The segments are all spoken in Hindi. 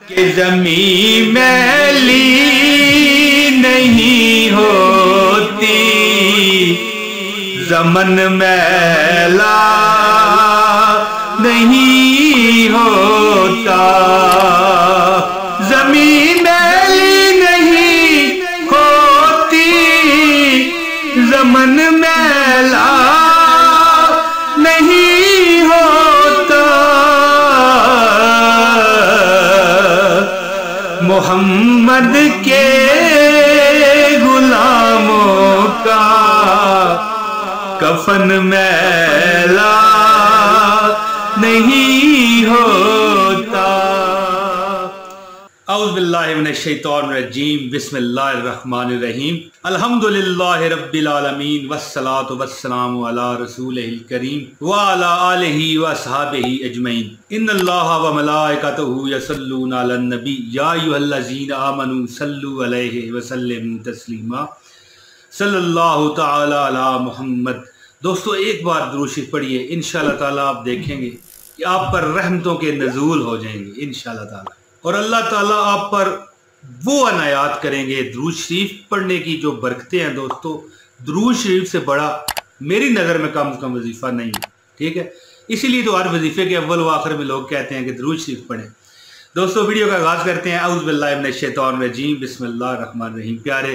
कि ज़मीं मैली नहीं होती, ज़मन मैला नहीं होता। ज़मीं मैली नहीं होती, ज़मन मैला नहीं होता। मोहम्मद के गुलामों का कफन मैला नहीं होता। औज़ु बिल्लाहि मिनश शैतानिर रजीम, बिस्मिल्लाहिर रहमानिर रहीम। अल्हम्दुलिल्लाहि रब्बिल आलमीन, वस्सलातु वस्सलामु अला रसूलिहिल करीम व अला आलिहि व अस्हाबिहि अजमईन। इन्नल्लाहा व मलाइकतहु यसल्लूना अलन नबी या अय्युहल्लज़ीना आमनू सल्लु अलैहि व सल्लिमू तस्लीमा। सल्लल्लाहु तआला अला मुहम्मद। दोस्तों, एक बार दुरूद शरीफ पढ़िए, इंशाअल्लाह ताला आप देखेंगे कि आप पर रहमतों के नज़ूल हो जाएंगे इंशाअल्लाह ताला, और अल्लाह ताला आप पर वो अनायात करेंगे। दुरूद शरीफ पढ़ने की जो बरकतें हैं दोस्तों, दुरूद शरीफ से बड़ा मेरी नज़र में कम से कम वजीफ़ा नहीं है। ठीक है, इसीलिए तो हर वजीफ़े के अव्वल व आखिर में लोग कहते हैं कि दुरूद शरीफ पढ़ें। दोस्तों, वीडियो का आगाज़ करते हैं। औज़ु बिल्लाहि मिनश शैतानिर रजीम, बिस्मिल्लाहिर रहमानिर रहीम। प्यारे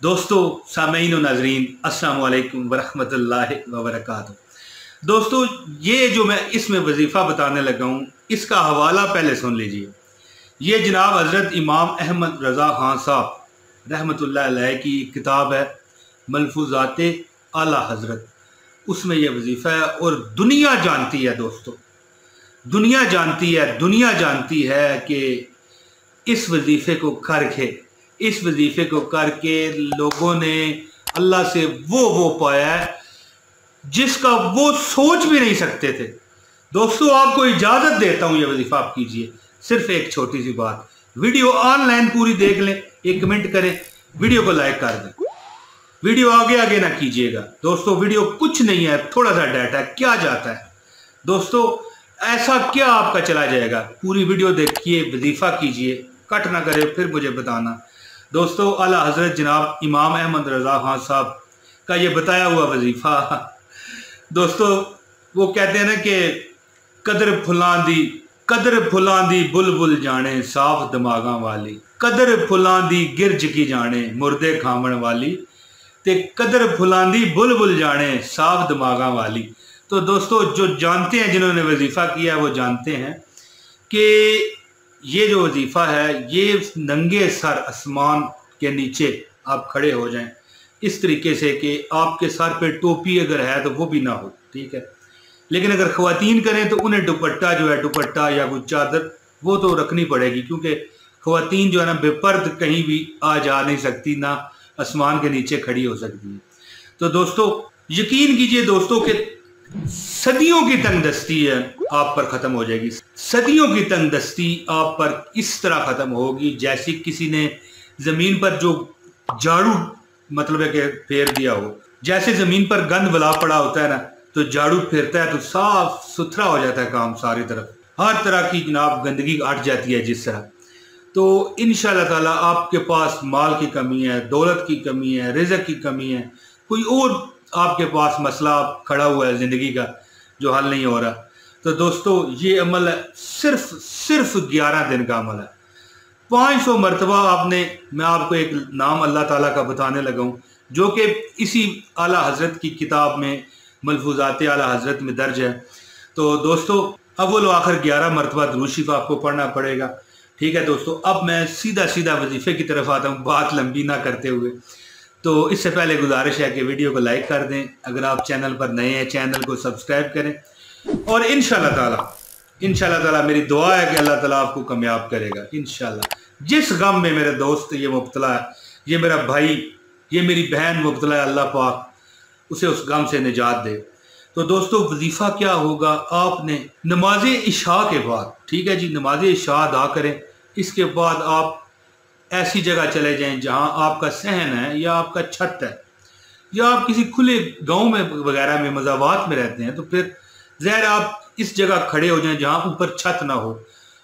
दोस्तों, सामीन और नाज़रीन, अस्सलामु अलैकुम व रहमतुल्लाहि व बरकातुहू। दोस्तों, ये जो मैं इसमें वजीफ़ा बताने लगा हूँ, इसका हवाला पहले सुन लीजिए। ये जनाब हज़रत इमाम अहमद रज़ा ख़ान साहब रहमतुल्लाह अलैह की किताब है मलफूज़ाते आला हज़रत, उसमें यह वजीफ़ा है। और दुनिया जानती है दोस्तों, दुनिया जानती है कि इस वजीफ़े को करके लोगों ने अल्लाह से वो पाया है जिसका वो सोच भी नहीं सकते थे। दोस्तों, आपको इजाज़त देता हूँ, ये वजीफ़ा आप कीजिए। सिर्फ एक छोटी सी बात, वीडियो ऑनलाइन पूरी देख लें, एक कमेंट करें, वीडियो को लाइक कर दें। वीडियो आगे ना कीजिएगा दोस्तों, वीडियो कुछ नहीं है, थोड़ा सा डाटा क्या जाता है दोस्तों, ऐसा क्या आपका चला जाएगा। पूरी वीडियो देखिए, वजीफ़ा कीजिए, कट ना करे, फिर मुझे बताना। दोस्तों, आला हज़रत जनाब इमाम अहमद रज़ा ख़ान साहब का ये बताया हुआ वजीफ़ा, दोस्तों वो कहते हैं ना कि कदर फुलां दी बुलबुल जाने साफ दिमागां वाली, कदर फुलां दी गिरज की जाने मुर्दे खावण वाली, ते कदर फुलां दी बुलबुल जाने साफ दिमागां वाली। तो दोस्तों, जो जानते हैं, जिन्होंने वजीफ़ा किया वो जानते हैं कि ये जो वजीफ़ा है, ये नंगे सर आसमान के नीचे आप खड़े हो जाएं इस तरीके से कि आपके सर पे टोपी अगर है तो वो भी ना हो। ठीक है, लेकिन अगर ख़वातीन करें तो उन्हें दुपट्टा या कोई चादर वो तो रखनी पड़ेगी, क्योंकि ख़वातीन जो है ना बेपर्द कहीं भी आ जा नहीं सकती, ना आसमान के नीचे खड़ी हो सकती है। तो दोस्तों, यकीन कीजिए दोस्तों कि सदियों की तंगदस्ती है आप पर ख़त्म हो जाएगी। सदियों की तंगदस्ती आप पर इस तरह ख़त्म होगी जैसे किसी ने ज़मीन पर जो झाड़ू मतलब है कि फेर दिया हो। जैसे ज़मीन पर गंद बला पड़ा होता है ना, तो झाड़ू फेरता है तो साफ सुथरा हो जाता है काम, सारी तरफ हर तरह की जनाब गंदगी हट जाती है जिस तरह। तो इंशाअल्लाह ताला आपके पास माल की कमी है, दौलत की कमी है, रिज़्क़ की कमी है, कोई और आपके पास मसला खड़ा हुआ है ज़िंदगी का जो हल नहीं हो रहा, तो दोस्तों ये अमल है, सिर्फ 11 दिन का अमल है। 500 मरतबा मैं आपको एक नाम अल्लाह ताला का बताने लगा हूँ, जो कि इसी आला हज़रत की किताब में मलफूज़ाते आला हज़रत में दर्ज है। तो दोस्तों, अव्वल व आखिर 11 मरतबा दुरूद शरीफ आपको पढ़ना पड़ेगा। ठीक है दोस्तों, अब मैं सीधा वजीफ़े की तरफ आता हूँ, बात लंबी ना करते हुए। तो इससे पहले गुजारिश है कि वीडियो को लाइक कर दें, अगर आप चैनल पर नए हैं चैनल को सब्सक्राइब करें, और इंशाअल्लाह ताला मेरी दुआ है कि अल्लाह ताला आपको कामयाब करेगा इंशाअल्लाह। जिस गम में मेरे दोस्त ये मुब्तला है, ये मेरा भाई, ये मेरी बहन मुब्तला है, अल्लाह पाक उसे उस गम से निजात दे। तो दोस्तों, वजीफ़ा क्या होगा, आपने नमाज इशा के बाद, ठीक है जी, नमाज इशा अदा करें, इसके बाद आप ऐसी जगह चले जाएं जहां आपका सहन है या आपका छत है, या आप किसी खुले गांव में वगैरह में मज़ावात में रहते हैं, तो फिर ज़ाहिर आप इस जगह खड़े हो जाएं जहां ऊपर छत ना हो,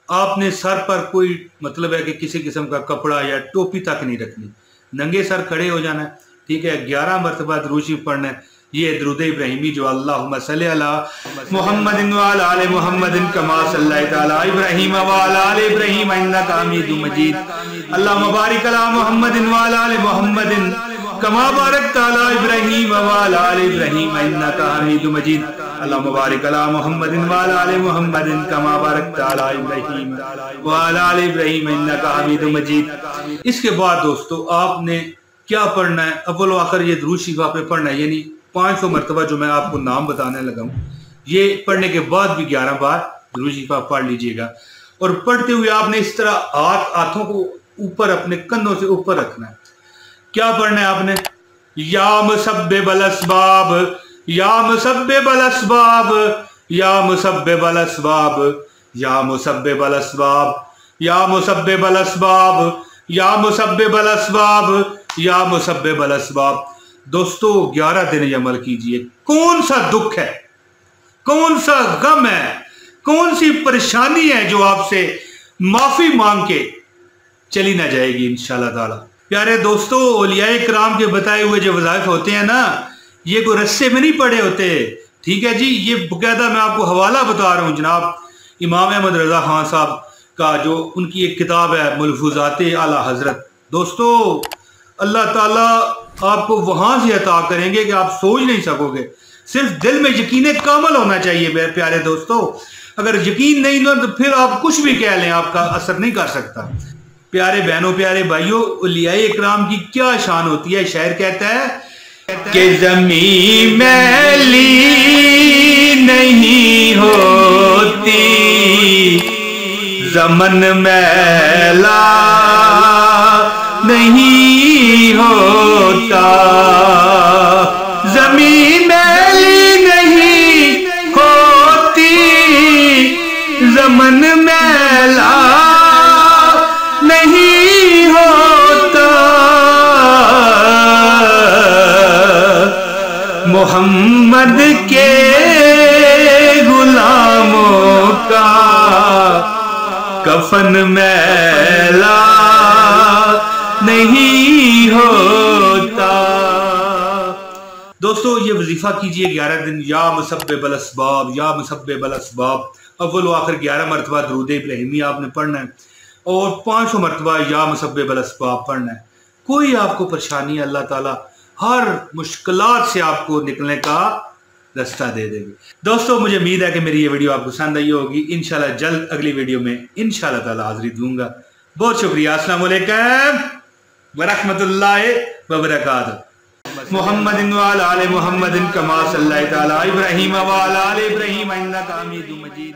आपने सर पर कोई मतलब है कि किसी किस्म का कपड़ा या टोपी तक नहीं रखनी, नंगे सर खड़े हो जाना है। ठीक है, 11 मरतबा दुरूद शरीफ पढ़ना है। ये दुरूद इब्राहिमी जो अल्लाहुम्मा सल्ली अला मुहम्मदिन व अला आलि मुहम्मदिन कमा सल्लैता अला इब्राहीम व अला आलि इब्राहीम इन्नका हमीदुम मजीद। अल्लाहुम्मा बारिक अला मुहम्मदिन व अला आलि मुहम्मदिन कमा बारकता अला इब्राहीम व अला आलि इब्राहीम इन्नका हमीदुम मजीद। अल्लाहुम्मा बारिक अला मुहम्मदिन व अला आलि मुहम्मदिन कमा बारकता अला इब्राहीम व अला आलि इब्राहीम इन्नका हमीदुम मजीद। इसके बाद दोस्तों आपने क्या पढ़ना है? अव्वल व आखिर ये दुरूद शरीफ आपने पढ़ना है, यानी 500 मरतबा जो मैं आपको नाम बताने लगा हूँ, ये पढ़ने के बाद भी 11 बार दुरूद शरीफ आप पढ़ लीजिएगा। और पढ़ते हुए आपने इस तरह हाथों को ऊपर अपने कंधों से ऊपर रखना है। क्या पढ़ना है आपने? या मुसब्बिबल अस्बाब, या मुसब्बिबल अस्बाब, या मुसब्बिबल अस्बाब, या मुसब्बिबल अस्बाब, या मुसब्बिबल अस्बाब, या मुसब्बिबल अस्बाब, या मुसब्बिबल अस्बाब। दोस्तों 11 दिन ये अमल कीजिए। कौन सा दुख है, कौन सा गम है, कौन सी परेशानी है जो आपसे माफी मांग के चली ना जाएगी इंशाल्लाह ताला। प्यारे दोस्तों, औलियाए किराम के बताए हुए जो वज़ाइफ होते हैं ना, ये कोई रस्से में नहीं पड़े होते। ठीक है जी, ये बाकायदा मैं आपको हवाला बता रहा हूँ जनाब इमाम अहमद रजा खान साहब का, जो उनकी एक किताब है मलफूज़ाते आला हजरत। दोस्तों अल्लाह ताला आपको वहां से अता करेंगे कि आप सोच नहीं सकोगे। सिर्फ दिल में यकीन कामल होना चाहिए मेरे प्यारे दोस्तों। अगर यकीन नहीं हो तो फिर आप कुछ भी कह लें, आपका असर नहीं कर सकता। प्यारे बहनों, प्यारे भाइयों, औलियाए इकराम की क्या शान होती है। शायर कहता है कि ज़मीं मैली नहीं होती, ज़मन मैला नहीं होता, ज़मीं मैली नहीं होती, ज़मन मैला नहीं होता। मोहम्मद के गुलामों का कफन मैला नहीं होता। दोस्तों ये वजीफा कीजिए 11 दिन। या मुसब्बिबल अस्बाब, या मुसब्बिबल अस्बाब, अव्वल व आखिर 11 मरतबा दुरूद इब्राहिमी आपने पढ़ना है और 500 मरतबा या मुसब्बिबल अस्बाब पढ़ना है। कोई आपको परेशानी, अल्लाह ताला हर मुश्किलात से आपको निकलने का रास्ता दे देंगे। दोस्तों मुझे उम्मीद है कि मेरी ये वीडियो आपको पसंद आई होगी। इंशाल्लाह जल्द अगली वीडियो में इंशाल्लाह ताला हाजिरी दूंगा। बहुत शुक्रिया। अस्सलाम वालेकुम वरहमतुल्लाहि वबरकातुहू। मुहम्मदिन व अला आलि मुहम्मदिन कमा सल्लैता अला इब्राहीम व अला आलि इब्राहीम इन्नका हमीदुम मजीद।